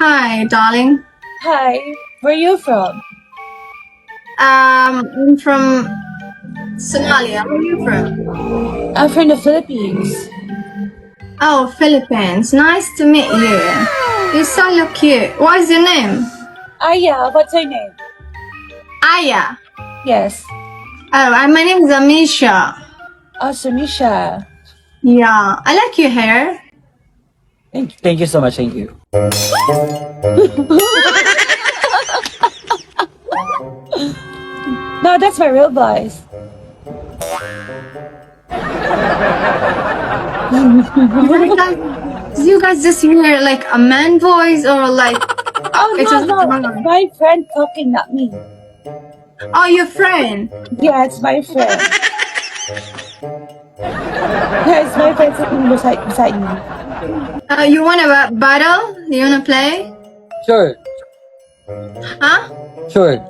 Hi, darling. Hi, where are you from? I'm from Somalia. Where are you from? I'm from the Philippines. Oh, Philippines. Nice to meet you. You so look cute. What is your name? Aya, what's your name? Aya. Yes. Oh, and my name is Amisha. Oh, Sumisha. Yeah, I like your hair. Thank you so much. Thank you. No, that's my real voice. You guys just hear like a man voice or like Oh, it's no, just no. My friend talking, not me. oh, your friend. Yeah, it's my friend. Yeah, it's my friend sitting beside me. You wanna battle? Do you wanna play? Sure. Huh? Sure.